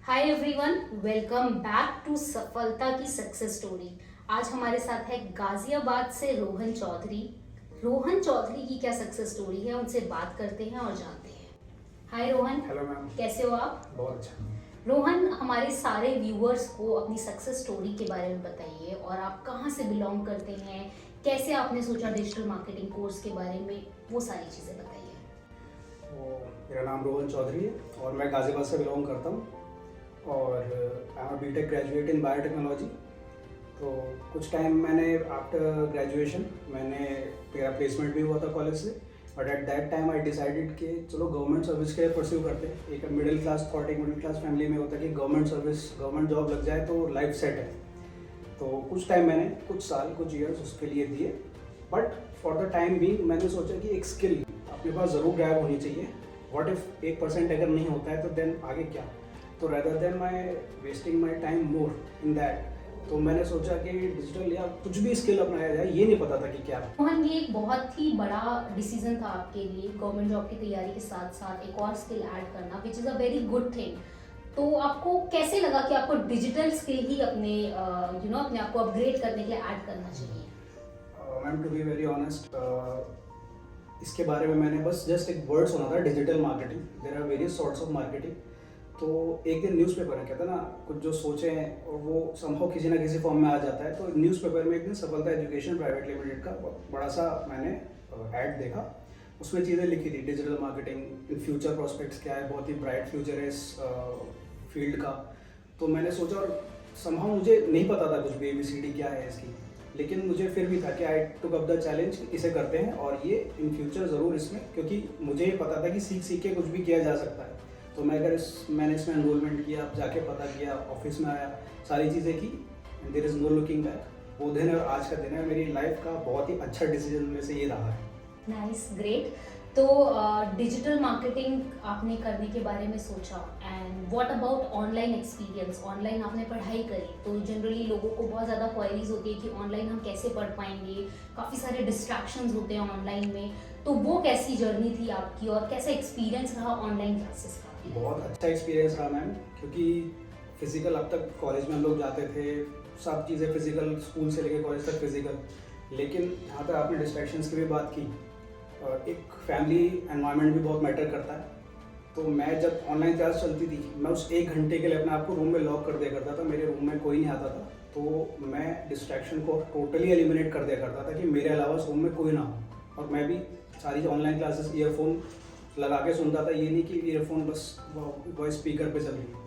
Hi everyone, welcome back to सफलता की success story. आज हमारे साथ है गाजियाबाद से रोहन चौधरी। रोहन चौधरी की क्या सक्सेस स्टोरी है, उनसे बात करते हैं और जानते हैं। हाय रोहन। Hello ma'am. कैसे हो आप? बहुत अच्छा। रोहन, हमारे सारे व्यूअर्स को अपनी सक्सेस स्टोरी के बारे में बताइए और आप कहाँ से बिलोंग करते हैं, कैसे आपने सोचा डिजिटल मार्केटिंग कोर्स के बारे में, वो सारी चीज़ें बताइए। तो मेरा नाम रोहन चौधरी है और मैं गाज़ियाबाद से बिलोंग करता हूँ और I am BTech graduate in biotechnology. तो कुछ टाइम मैंने आफ्टर ग्रेजुएशन मेरा प्लेसमेंट भी हुआ था कॉलेज से, but at that time I decided कि चलो गवर्नमेंट सर्विस के लिए परस्यू करते हैं। एक मिडिल क्लास फैमिली में होता है कि गवर्नमेंट जॉब लग जाए तो लाइफ सेट है। तो कुछ टाइम मैंने कुछ ईयर्स उसके लिए दिए, बट फॉर द टाइम भी मैंने सोचा कि एक स्किल अपने पास ज़रूर ग्रैब होनी चाहिए। व्हाट इफ 1% अगर नहीं होता है तो देन आगे क्या। तो rather than wasting my time more in that, तो मैंने सोचा कि डिजिटल या कुछ भी स्किल अपनाया जाए। ये नहीं पता था कि क्या। रोहन, ये एक बहुत ही बड़ा डिसीजन था आपके लिए, गवर्नमेंट जॉब की तैयारी के साथ साथ एक और स्किल ऐड करना, which is a very good thing. तो आपको कैसे लगा कि आपको डिजिटल स्किल ही अपने अपने आप को अपग्रेड करने के लिए ऐड करना चाहिए? Ma'am, to be very honest, इसके बारे में मैंने बस जस्ट एक वर्ड सुना था, digital marketing. There are various sorts of marketing. तो एक दिन न्यूज़पेपर में कहता ना, कुछ जो सोचें और वो संभव किसी ना किसी फॉर्म में आ जाता है। तो न्यूज़पेपर में एक दिन सफलता एजुकेशन प्राइवेट लिमिटेड का बड़ा सा मैंने ऐड देखा। उसमें चीज़ें लिखी थी, डिजिटल मार्केटिंग, फ्यूचर प्रोस्पेक्ट्स क्या है, बहुत ही ब्राइट फ्यूचर है इस फील्ड का। तो मैंने सोचा, और संभव मुझे नहीं पता था कुछ भी ABCD क्या है इसकी, लेकिन मुझे फिर भी था कि आई टुक अप द चैलेंज, इसे करते हैं और ये इन फ्यूचर ज़रूर इसमें, क्योंकि मुझे ये पता था कि सीख के कुछ भी किया जा सकता है। तो मैंने इसमें एनरोलमेंट किया, जाके पता किया, ऑफिस में आया, सारी चीज़ें की। There is no looking back. वो दिन और आज का दिन है मेरी लाइफ का बहुत ही अच्छा डिसीजन में से ये रहा है। Nice, great. तो डिजिटल मार्केटिंग आपने करने के बारे में सोचा, and what about online experience? Online आपने पढ़ाई करी, तो जनरली लोगों को बहुत ज़्यादा क्वेरीज होती है कि ऑनलाइन हम कैसे पढ़ पाएंगे, काफ़ी सारे डिस्ट्रैक्शंस होते हैं ऑनलाइन में। तो वो कैसी जर्नी थी आपकी और कैसा एक्सपीरियंस रहा ऑनलाइन क्लासेस का? बहुत अच्छा एक्सपीरियंस रहा मैम, क्योंकि फिजिकल, अब तक कॉलेज में हम लोग जाते थे, सब चीज़ें फिजिकल, स्कूल से लेकर कॉलेज तक फिजिकल। लेकिन यहाँ पर आपने डिस्ट्रैक्शंस की भी बात की, एक फैमिली एनवायरनमेंट भी बहुत मैटर करता है। तो मैं जब ऑनलाइन क्लास चलती थी, मैं उस 1 घंटे के लिए अपने आप को रूम में लॉक कर दिया करता था। मेरे रूम में कोई नहीं आता था, तो मैं डिस्ट्रैक्शन को टोटली एलिमिनेट कर दिया करता था कि मेरे अलावा उस रूम में कोई ना हो। और मैं भी सारी ऑनलाइन क्लासेस ईयरफोन लगा के सुनता था। ये नहीं कि ईयरफोन बस वॉइस स्पीकर पे चल रही है,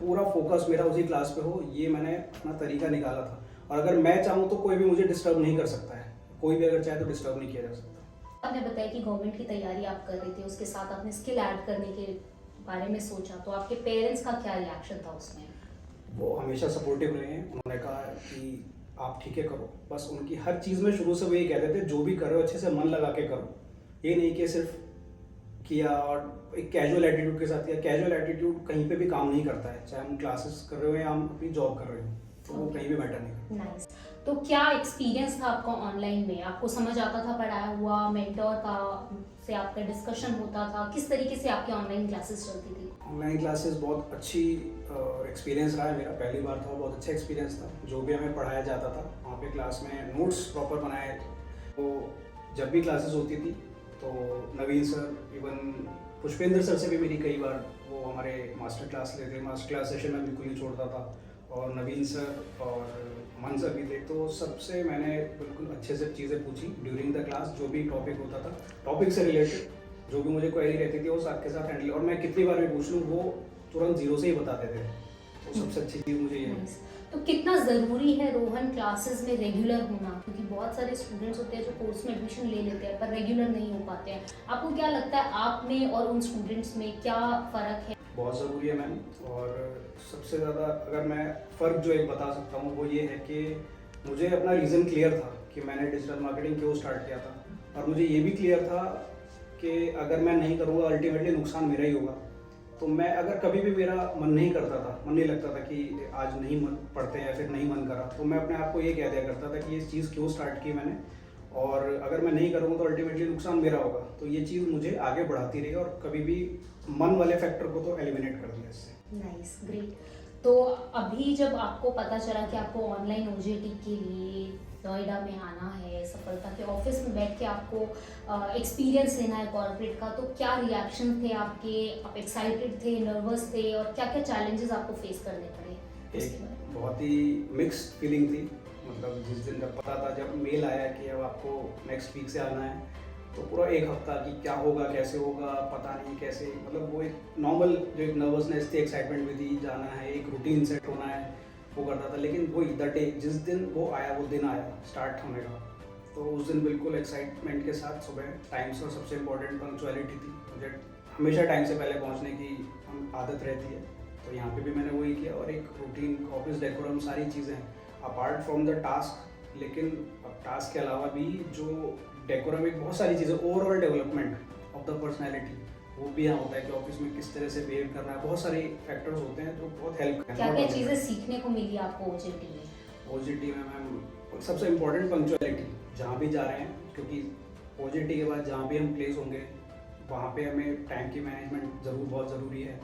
पूरा फोकस मेरा उसी क्लास पे हो। ये मैंने अपना तरीका निकाला था। और अगर मैं चाहूँ तो कोई भी मुझे डिस्टर्ब नहीं कर सकता है, कोई भी अगर चाहे तो डिस्टर्ब नहीं किया जा सकता। आपने बताया कि गवर्नमेंट की तैयारी आप कर रहे थे, उसके साथ आपने स्किल ऐड करने के बारे में सोचा, तो आपके पेरेंट्स का क्या रिएक्शन था उसमें? वो हमेशा सपोर्टिव रहे हैं। उन्होंने कहा कि आप ठीक है करो। बस उनकी हर चीज़ में शुरू से वो ये कहते थे, जो भी करो अच्छे से मन लगा के करो। ये नहीं कि सिर्फ किया और एक कैजुअल एटीट्यूड के साथ किया। कैजुअल एटीट्यूड कहीं पे भी काम नहीं करता है, चाहे हम क्लासेस कर रहे हो या हम अपनी जॉब कर रहे हो, तो वो कहीं भी मैटर नहीं करता। नाइस। तो क्या एक्सपीरियंस था आपका ऑनलाइन में? आपको समझ आता था पढ़ाया हुआ? मेंटर का से आपका डिस्कशन होता था? किस तरीके से आपकी ऑनलाइन क्लासेस चलती थी? ऑनलाइन क्लासेस बहुत अच्छी एक्सपीरियंस रहा है मेरा। पहली बार था, बहुत अच्छा एक्सपीरियंस था। जो भी हमें पढ़ाया जाता था वहाँ पे क्लास में नोट्स प्रॉपर बनाए। तो जब भी क्लासेस होती थी तो नवीन सर, इवन पुष्पेंद्र सर से भी मेरी कई बार वो हमारे मास्टर क्लास लेते। मास्टर क्लास सेशन में बिल्कुल नहीं छोड़ता था। और नवीन सर और मन सर भी थे, तो सबसे मैंने बिल्कुल अच्छे से चीज़ें पूछी ड्यूरिंग द क्लास। जो भी टॉपिक होता था, टॉपिक से रिलेटेड जो भी मुझे क्वेरी रहती थी, वो साथ के साथ हैंडल। और मैं कितनी बार भी पूछ लूँ, वो तुरंत जीरो से ही बताते थे। तो सबसे अच्छी चीज़ मुझे ये है। तो कितना ज़रूरी है रोहन क्लासेस में रेगुलर होना? क्योंकि बहुत सारे स्टूडेंट्स होते हैं जो कोर्स में एडमिशन ले लेते हैं पर रेगुलर नहीं हो पाते हैं। आपको क्या लगता है, आप में और उन स्टूडेंट्स में क्या फ़र्क है? बहुत ज़रूरी है मैम। और सबसे ज़्यादा अगर मैं फ़र्क जो एक बता सकता हूँ वो ये है कि मुझे अपना रीज़न क्लियर था कि मैंने डिजिटल मार्केटिंग क्यों स्टार्ट किया था। और मुझे ये भी क्लियर था कि अगर मैं नहीं करूँगा अल्टीमेटली नुकसान मेरा ही होगा। तो मैं अगर कभी भी मेरा मन नहीं करता था, मन नहीं लगता था कि आज नहीं मन पढ़ते हैं या फिर नहीं मन करा, तो मैं अपने आप को ये कह दिया करता था कि ये चीज़ क्यों स्टार्ट की मैंने, और अगर मैं नहीं करूँगा तो अल्टीमेटली नुकसान मेरा होगा। तो ये चीज़ मुझे आगे बढ़ाती रही और कभी भी मन वाले फैक्टर को तो एलिमिनेट कर दिया इससे। Nice, great. तो अभी जब आपको पता चला कि आपको ऑनलाइन ओजेटी के लिए नोएडा में आना है, सफलता के ऑफिस में बैठ के आपको एक्सपीरियंस लेना है कॉर्पोरेट का, तो क्या रिएक्शन थे आपके? आप एक्साइटेड थे, नर्वस थे, और क्या क्या चैलेंजेस आपको फेस करने पड़े उसके एक बारे में? बहुत ही मिक्स्ड फीलिंग थी। मतलब जिस दिन जब पता था, जब मेल आया कि अब आपको नेक्स्ट वीक से आना है, तो पूरा एक हफ्ता कि क्या होगा, कैसे होगा, पता नहीं कैसे, मतलब वो एक नॉर्मल जो एक नर्वसनेस थी, एक्साइटमेंट भी थी, जाना है, एक रूटीन सेट होना है, वो करता था। लेकिन वो द डे जिस दिन वो आया, वो दिन आया स्टार्ट होने का, तो उस दिन बिल्कुल एक्साइटमेंट के साथ सुबह टाइम से, और सबसे इम्पोर्टेंट पंक्चुअलिटी थी। मुझे हमेशा टाइम से पहले पहुंचने की आदत रहती है, तो यहाँ पे भी मैंने वही किया। और एक रूटीन, ऑफिस डेकोरम, सारी चीज़ें अपार्ट फ्रॉम द टास्क, लेकिन अब टास्क के अलावा भी जो डेकोरम, एक बहुत सारी चीज़ें, overall development of the personality, वो भी यहाँ होता है कि ऑफिस में किस तरह से बिहेव करना है। बहुत सारे फैक्टर्स होते हैं जो बहुत हेल्प करते क्या हैं। क्या चीज़ें सीखने को मिली आपको ओजेटी में? ओजेटी में मैम सबसे इम्पोर्टेंट पंक्चुअलिटी, जहाँ भी जा रहे हैं, क्योंकि ओजेटी के बाद जहाँ भी हम प्लेस होंगे, वहाँ पे हमें टाइम की मैनेजमेंट बहुत ज़रूरी है।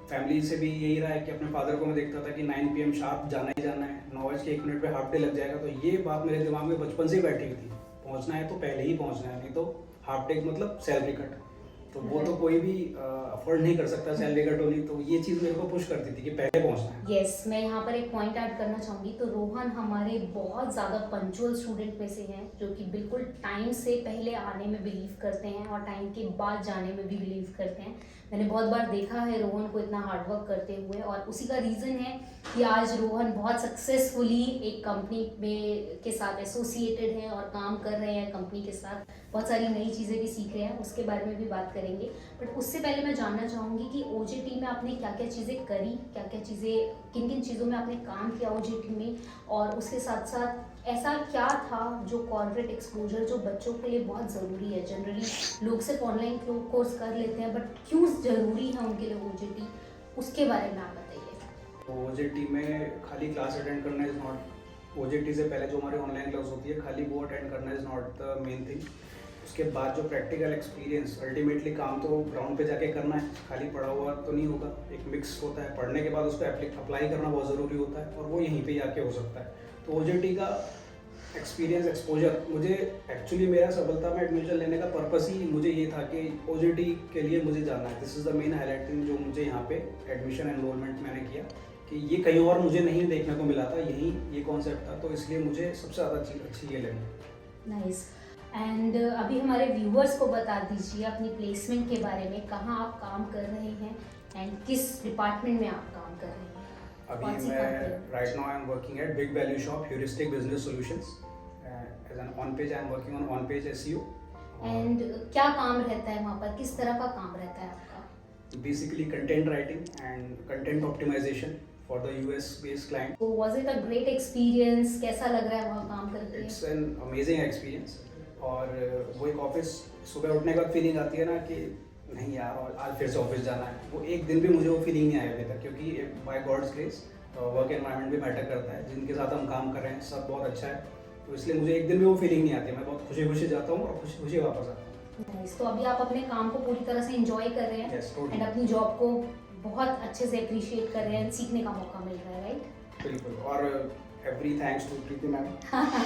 फैमिली से भी यही रहा है कि अपने फादर को मैं देखता था कि 9 PM शार्प जाना ही जाना है, 9:01 पे हाफ डे लग जाएगा, तो ये बात मेरे दिमाग में बचपन से ही बैठी हुई थी। पहुँचना है तो पहले ही पहुँचना है, नहीं तो हाफ डे मतलब सैलरी कट, तो वो तो कोई भी अफोर्ड नहीं कर सकता सैलरी कट होनी। तो ये चीज़ मेरे को पुश करती थी कि पहले पहुँचना है। यस, मैं यहाँ पर एक पॉइंट ऐड करना चाहूँगी। तो रोहन हमारे बहुत ज़्यादा पंचुअल स्टूडेंट में से हैं, जो कि बिल्कुल टाइम से पहले आने में बिलीव करते हैं और टाइम के बाद जाने में भी बिलीव करते हैं। मैंने बहुत बार देखा है रोहन को इतना हार्डवर्क करते हुए, और उसी का रीज़न है कि आज रोहन बहुत सक्सेसफुली एक कंपनी में के साथ एसोसिएटेड हैं और काम कर रहे हैं कंपनी के साथ। बहुत सारी नई चीज़ें भी सीख रहे हैं, उसके बारे में भी बात करेंगे। बट उससे पहले मैं जानना चाहूँगी कि ओजेटी में आपने क्या क्या चीज़ें करी, क्या क्या चीज़ें, किन किन चीज़ों में आपने काम किया ओजेटी में, और उसके साथ साथ ऐसा क्या था जो कॉर्पोरेट एक्सपोजर जो बच्चों के लिए बहुत ज़रूरी है। जनरली लोग सिर्फ ऑनलाइन कोर्स कर लेते हैं, बट क्यों ज़रूरी है उनके लिए ओजेटी, उसके बारे में आप बताइए। तो ओजेटी में खाली क्लास अटेंड करना इज़ नॉट, ओजेटी से पहले जो हमारी ऑनलाइन क्लास होती है, खाली वो अटेंड करना is not the main thing. उसके बाद जो प्रैक्टिकल एक्सपीरियंस, अल्टीमेटली काम तो ग्राउंड पे जाके करना है, खाली पढ़ा हुआ तो नहीं होगा। एक मिक्स होता है, पढ़ने के बाद उसको अप्लाई करना बहुत ज़रूरी होता है, और वो यहीं पे ही आके हो सकता है। तो ओजेटी का एक्सपीरियंस, एक्सपोजर, मुझे एक्चुअली मेरा सफलता में एडमिशन लेने का पर्पस ही मुझे ये था कि ओजेटी के लिए मुझे जाना है। This is the main highlighting जो मुझे यहाँ पे एडमिशन एनरोलमेंट मैंने किया, कि ये कहीं और मुझे नहीं देखने को मिला था, यही ये कॉन्सेप्ट था, तो इसलिए मुझे सबसे ज़्यादा चीज़ अच्छी ये लगी। नाइस। एंड अभी हमारे व्यूअर्स को बता दीजिए अपनी प्लेसमेंट के बारे में, कहाँ आप काम कर रहे हैं एंड किस डिपार्टमेंट में आप काम कर रहे हैं। अभी मैं right now I am working at Big Value Shop Heuristic Business Solutions, as an on page I am working on page SEO. And क्या काम रहता है वहाँ पर, किस तरह का काम रहता है आपका? Basically content writing and content optimisation for the US based client. तो was it a great experience, कैसा लग रहा है वहाँ काम करके? It's an amazing experience. और वो एक ऑफिस, सुबह उठने के बाद फीलिंग आती है ना कि नहीं यार और आज फिर से ऑफिस जाना है, वो एक दिन भी मुझे वो फीलिंग नहीं आई अभी तक, क्योंकि by God's grace work environment भी मैटर करता है, जिनके साथ हम काम कर रहे हैं सब बहुत अच्छा है, तो इसलिए मुझे एक दिन भी वो फीलिंग नहीं आती। मैं बहुत खुशी खुशी जाता हूँ और खुशी खुशी वापस आता हूँ। Nice. तो अभी आप अपने काम को पूरी तरह से एंजॉय कर रहे हैं Yes, totally. एंड अपनी जॉब को बहुत अच्छे से अप्रिशिएट कर रहे हैं, सीखने का मौका मिल रहा है, राइट? बिल्कुल। और every thanks to Preeti ma'am.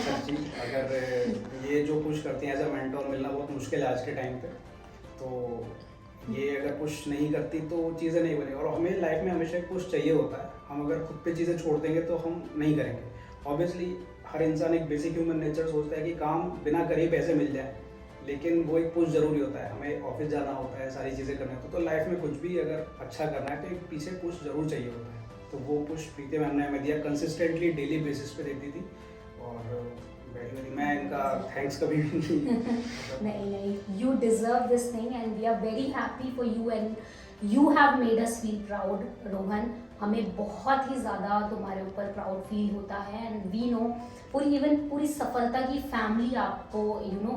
सच्ची, अगर ये जो पुश करती हैं एज अ मेंटोर, मिलना बहुत मुश्किल है आज के टाइम पे, तो ये अगर पुश नहीं करती तो चीज़ें नहीं बनी। और हमें लाइफ में हमेशा एक पुश चाहिए होता है, हम अगर खुद पे चीज़ें छोड़ देंगे तो हम नहीं करेंगे। ऑब्वियसली हर इंसान एक बेसिक ह्यूमन नेचर सोचता है कि काम बिना करे पैसे मिल जाए, लेकिन वो एक पुश ज़रूरी होता है, हमें ऑफिस जाना होता है, सारी चीज़ें करना होता है, तो लाइफ में कुछ भी अगर अच्छा करना है तो एक पीछे पुश ज़रूर चाहिए होता है। तो वो पुश प्रीति मैम ने हमें दिया, कंसिस्टेंटली डेली बेसिस पे देती थी, और मैं इनका थैंक्स कभी भी नहीं, you deserve this thing and we are very happy for you and you have made us feel proud Rohan. हमें बहुत ही ज़्यादा तुम्हारे ऊपर प्राउड फील होता है एंड वी नो पूरी सफलता की फैमिली आपको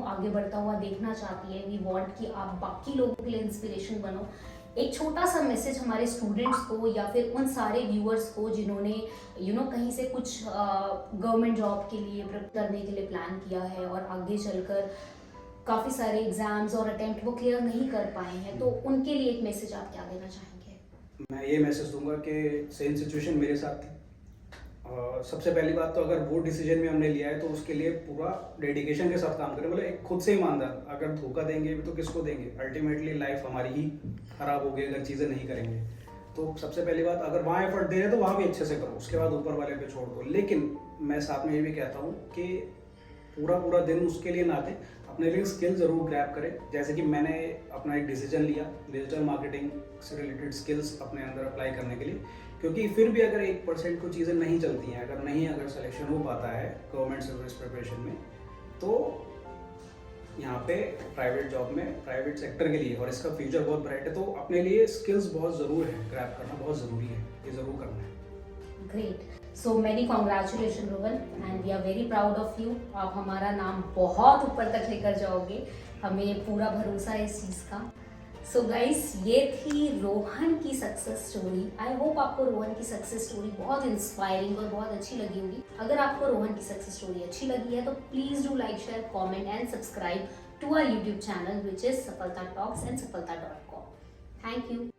आगे बढ़ता हुआ देखना चाहती है। वी वांट कि आप बाकी लोगों के लिए इंस्पिरेशन बनो। एक छोटा सा मैसेज हमारे स्टूडेंट्स को या फिर उन सारे व्यूअर्स को जिन्होंने कहीं से कुछ गवर्नमेंट जॉब के लिए प्रिपेयर करने के लिए प्लान किया है और आगे चलकर काफ़ी सारे एग्जाम्स और अटेम्प्ट वो क्लियर नहीं कर पाए हैं, तो उनके लिए एक मैसेज आप क्या देना चाहेंगे? मैं ये मैसेज दूंगा कि सेम सिचुएशन मेरे साथ थी। सबसे पहली बात तो अगर वो डिसीजन में हमने लिया है तो उसके लिए पूरा डेडिकेशन के साथ काम करें, मतलब एक खुद से ईमानदार। अगर धोखा देंगे भी तो किसको देंगे? अल्टीमेटली लाइफ हमारी ही खराब होगी अगर चीज़ें नहीं करेंगे। तो सबसे पहली बात, अगर वहाँ एफर्ट दे रहे हैं तो वहाँ भी अच्छे से करो, उसके बाद ऊपर वाले पे छोड़ दो। लेकिन मैं साथ में ये भी कहता हूँ कि पूरा पूरा दिन उसके लिए ना दें, अपने लिए स्किल ज़रूर ग्रैब करें। जैसे कि मैंने अपना एक डिसीजन लिया डिजिटल मार्केटिंग से रिलेटेड स्किल्स अपने अंदर अप्लाई करने के लिए, क्योंकि फिर भी अगर 1% को चीज़ें नहीं चलती हैं, अगर सिलेक्शन हो पाता है गवर्नमेंट सर्विस प्रिपरेशन में, तो यहाँ पे प्राइवेट जॉब में प्राइवेट सेक्टर के लिए, और इसका फ्यूचर बहुत ब्राइट है, तो अपने लिए स्किल्स बहुत ज़रूर है, ग्रैब करना बहुत ज़रूरी है, ये ज़रूर करना है। Great, so many congratulation Rohan, and we are very proud of you. आप हमारा नाम बहुत ऊपर तक लेकर जाओगे, हमें पूरा भरोसा है इस चीज़ का। सो गाइस, ये थी रोहन की सक्सेस स्टोरी। आई होप आपको रोहन की सक्सेस स्टोरी बहुत इंस्पायरिंग और बहुत अच्छी लगी होगी। अगर आपको रोहन की सक्सेस स्टोरी अच्छी लगी है तो please do like, share, comment and subscribe to our YouTube channel which is Safalta talks and Safalta dot com. Thank you.